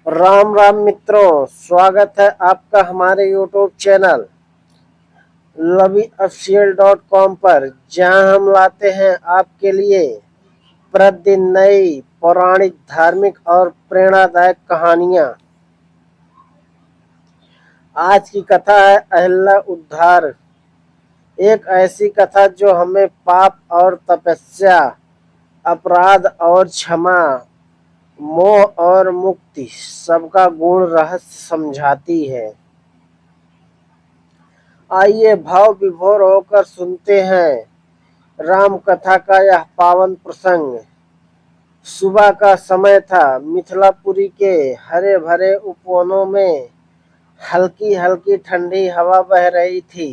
राम राम मित्रों, स्वागत है आपका हमारे यूट्यूब चैनल लवीofficial.com पर, जहां हम लाते हैं आपके लिए प्रतिदिन नई पौराणिक, धार्मिक और प्रेरणादायक कहानियां। आज की कथा है अहिल्या उद्धार। एक ऐसी कथा जो हमें पाप और तपस्या, अपराध और क्षमा, मोह और मुक्ति, सबका गूढ़ रहस्य समझाती है। आइए भाव विभोर होकर सुनते हैं राम कथा का यह पावन प्रसंग। सुबह का समय था। मिथिलापुरी के हरे भरे उपवनों में हल्की हल्की ठंडी हवा बह रही थी।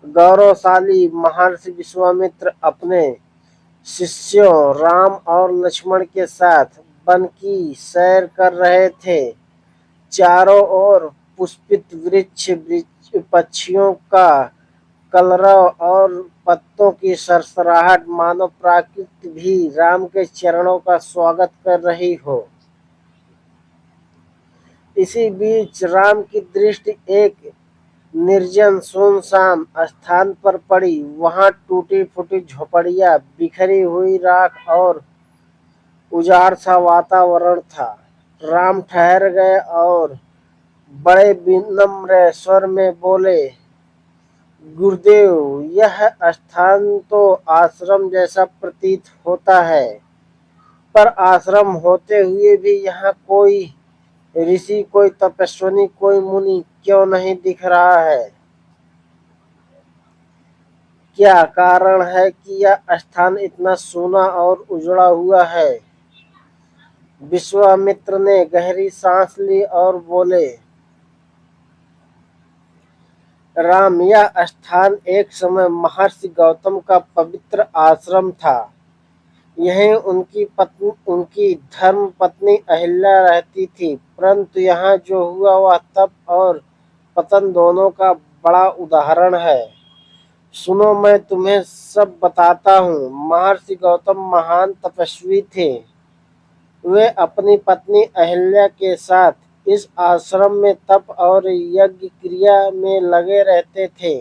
गौरवशाली महर्षि विश्वामित्र अपने शिष्यों राम और लक्ष्मण के साथ वन की सैर कर रहे थे। चारों ओर पुष्पित वृक्ष, पक्षियों का कलरव और पत्तों की सरसराहट मानो प्रकृति भी राम के चरणों का स्वागत कर रही हो। इसी बीच राम की दृष्टि एक निर्जन सुनसान स्थान पर पड़ी। वहां टूटी फूटी झोपड़ियां, बिखरी हुई राख और उजाड़ सा वातावरण था। राम ठहर गए और बड़े विनम्र स्वर में बोले, गुरुदेव, यह स्थान तो आश्रम जैसा प्रतीत होता है, पर आश्रम होते हुए भी यहाँ कोई ऋषि, कोई तपस्विनी, कोई मुनि क्यों नहीं दिख रहा है? क्या कारण है कि यह स्थान इतना सूना और उजड़ा हुआ है? विश्वामित्र ने गहरी सांस ली और बोले, राम, यह स्थान एक समय महर्षि गौतम का पवित्र आश्रम था। यहीं उनकी धर्म पत्नी अहिल्या रहती थी। परंतु यहाँ जो हुआ वह तप और पतन दोनों का बड़ा उदाहरण है। सुनो, मैं तुम्हें सब बताता हूँ। महर्षि गौतम महान तपस्वी थे। वे अपनी पत्नी अहिल्या के साथ इस आश्रम में तप और यज्ञ क्रिया में लगे रहते थे।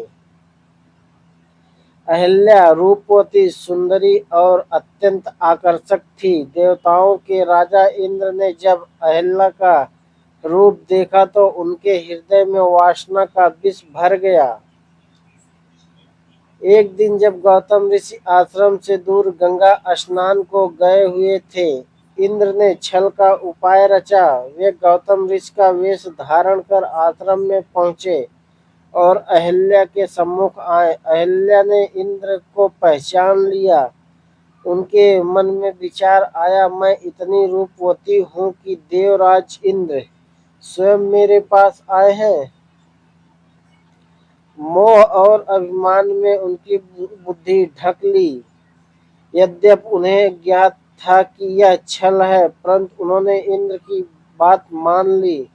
अहिल्या रूपवती, सुंदरी और अत्यंत आकर्षक थी। देवताओं के राजा इंद्र ने जब अहिल्या का रूप देखा तो उनके हृदय में वासना का विष भर गया। एक दिन जब गौतम ऋषि आश्रम से दूर गंगा स्नान को गए हुए थे, इंद्र ने छल का उपाय रचा। वे गौतम ऋषि का वेश धारण कर आश्रम में पहुंचे और अहिल्या के सम्मुख आए। अहिल्या ने इंद्र को पहचान लिया। उनके मन में विचार आया, मैं इतनी रूपवती हूँ कि देवराज इंद्र स्वयं मेरे पास आए हैं। मोह और अभिमान में उनकी बुद्धि ढक ली। यद्यपि उन्हें ज्ञात था कि यह छल है, परंतु उन्होंने इंद्र की बात मान ली।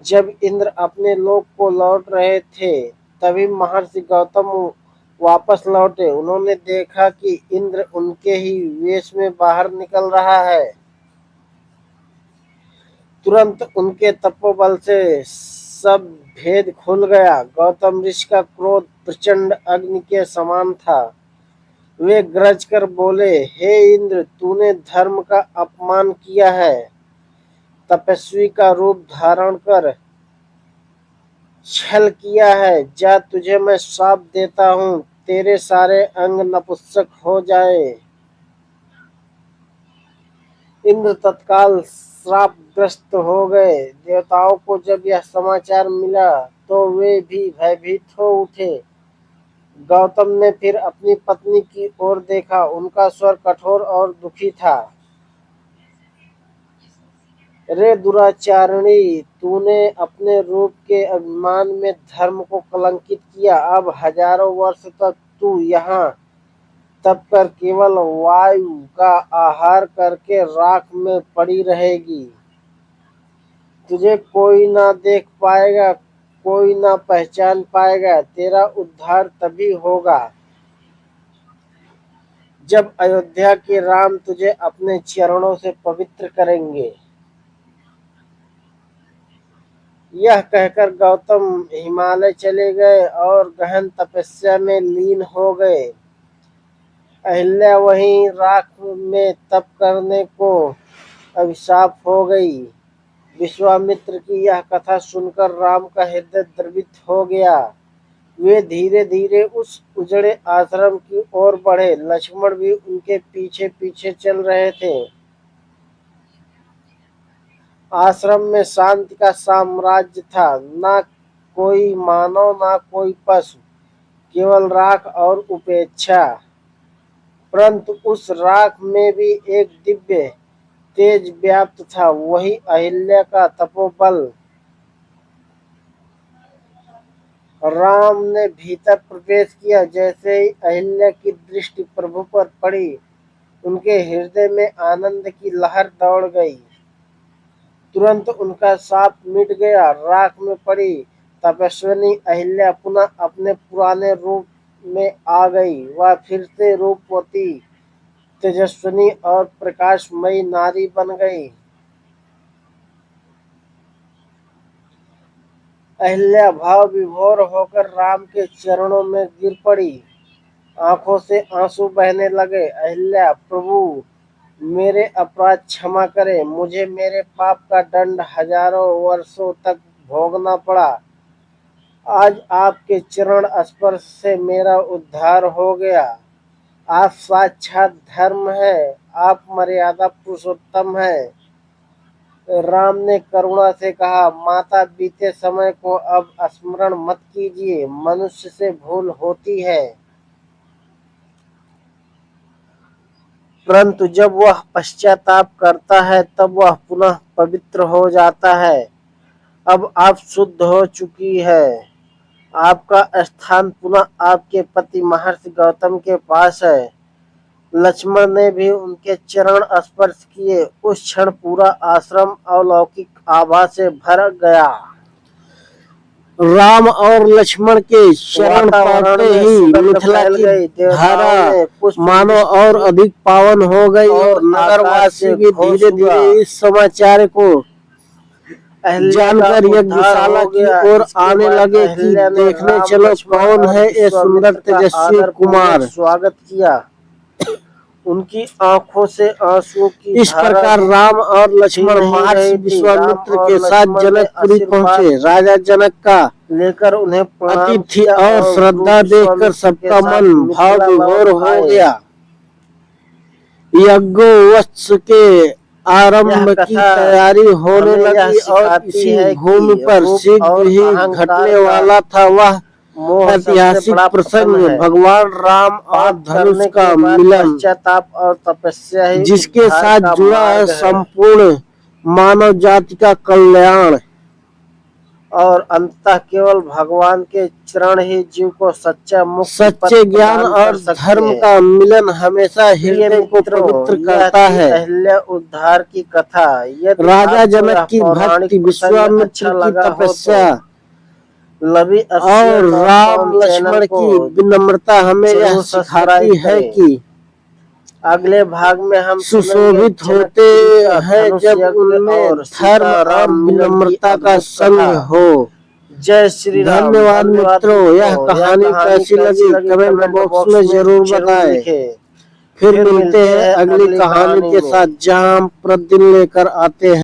जब इंद्र अपने लोक को लौट रहे थे, तभी महर्षि गौतम वापस लौटे। उन्होंने देखा कि इंद्र उनके ही वेश में बाहर निकल रहा है। तुरंत उनके तपोबल से सब भेद खुल गया। गौतम ऋषि का क्रोध प्रचंड अग्नि के समान था। वे गरज कर बोले, हे इंद्र, तूने धर्म का अपमान किया है। तपस्वी का रूप धारण कर छल किया है। जा, तुझे मैं श्राप देता हूँ, तेरे सारे अंग नपुंसक हो जाए। इंद्र तत्काल श्रापग्रस्त हो गए। देवताओं को जब यह समाचार मिला तो वे भी भयभीत हो उठे। गौतम ने फिर अपनी पत्नी की ओर देखा। उनका स्वर कठोर और दुखी था। रे दुराचारिणी, तूने अपने रूप के अभिमान में धर्म को कलंकित किया। अब हजारों वर्ष तक तू यहाँ तप कर केवल वायु का आहार करके राख में पड़ी रहेगी। तुझे कोई ना देख पाएगा, कोई ना पहचान पाएगा। तेरा उद्धार तभी होगा जब अयोध्या के राम तुझे अपने चरणों से पवित्र करेंगे। यह कहकर गौतम हिमालय चले गए और गहन तपस्या में लीन हो गए। अहिल्या वहीं राख में तप करने को अभिशाप हो गई। विश्वामित्र की यह कथा सुनकर राम का हृदय द्रवित हो गया। वे धीरे धीरे उस उजड़े आश्रम की ओर बढ़े। लक्ष्मण भी उनके पीछे पीछे चल रहे थे। आश्रम में शांति का साम्राज्य था। ना कोई मानव, ना कोई पशु, केवल राख और उपेक्षा। परंतु उस राख में भी एक दिव्य तेज व्याप्त था, वही अहिल्या का तपोबल। राम ने भीतर प्रवेश किया। जैसे ही अहिल्या की दृष्टि प्रभु पर पड़ी, उनके हृदय में आनंद की लहर दौड़ गई। तुरंत उनका शाप मिट गया। राख में पड़ी तपस्विनी अहिल्या पुनः अपने पुराने रूप में आ गई। वह फिर से रूपवती, तेजस्विनी और प्रकाशमयी नारी बन गई। अहिल्या भाव विभोर होकर राम के चरणों में गिर पड़ी। आंखों से आंसू बहने लगे। अहिल्या, प्रभु, मेरे अपराध क्षमा करें। मुझे मेरे पाप का दंड हजारों वर्षों तक भोगना पड़ा। आज आपके चरण स्पर्श से मेरा उद्धार हो गया। आप साक्षात धर्म है, आप मर्यादा पुरुषोत्तम है। राम ने करुणा से कहा, माता, बीते समय को अब स्मरण मत कीजिए। मनुष्य से भूल होती है, परंतु जब वह पश्चाताप करता है तब वह पुनः पवित्र हो जाता है। अब आप शुद्ध हो चुकी है। आपका स्थान पुनः आपके पति महर्षि गौतम के पास है। लक्ष्मण ने भी उनके चरण स्पर्श किए। उस क्षण पूरा आश्रम अलौकिक आभा से भर गया। राम और लक्ष्मण के चरण पाते ही मिथिला की धारा मानो और अधिक पावन हो गई और नगरवासी भी धीरे धीरे इस समाचार को जानकर यज्ञशाला की ओर आने लगे कि देखने चलो कौन है ये सुंदर तेजस्वी कुमार। स्वागत किया। उनकी आंखों से आंसुओं की इस प्रकार राम और लक्ष्मण महर्षि विश्वामित्र के साथ जनकपुरी पहुंचे। राजा जनक का लेकर उन्हें अतिथि और श्रद्धा देखकर सबका मन भाव विभोर हो गया। यज्ञोत्सव के आरंभ की तैयारी होने लगी और इसी भूमि पर शीघ्र ही घटने वाला था वह ऐतिहासिक प्रसंग, भगवान राम और धनुष का मिलन, पश्चाताप और तपस्या, जिसके साथ जुड़ा है संपूर्ण मानव जाति का कल्याण और अंततः केवल भगवान के चरण ही जीव को सच्चा मुक्त, सच्चे ज्ञान और धर्म का मिलन हमेशा हृदय को पवित्र करता है। अहिल्या उद्धार की कथा। राजा जनक की भक्ति, विश्वामित्र की तपस्या और राम लक्ष्मण की विनम्रता हमें यह सिखाती है कि अगले भाग में हम सुशोभित होते हैं जब उनमें धर्म और विनम्रता का संग हो। जय श्री राम। धन्यवाद मित्रों। यह कहानी कैसी लगी कमेंट बॉक्स में जरूर बताएं। फिर मिलते हैं अगली कहानी के साथ, जहां हम प्रतिदिन लेकर आते हैं